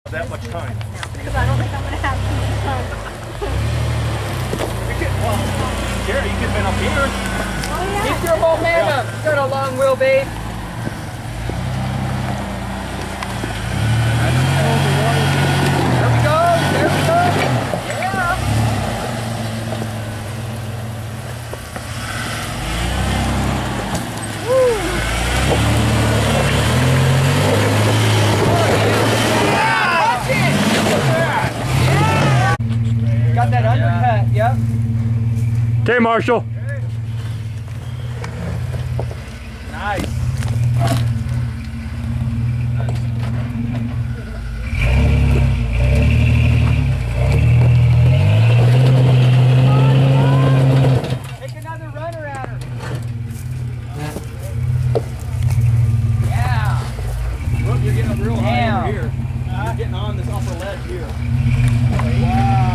that much time. Because I don't think I'm going to have too much time. Well, Jerry, you could have been up here. Oh, yeah. Keep your momentum. You got a long wheelbase. There we go. There we go. Yeah. Woo. Got that undercut, yep. Okay, Marshall. Nice. Take another runner at her. Yeah. Look, you're getting up real high Damn. over here. You're getting on this upper ledge here. Wow.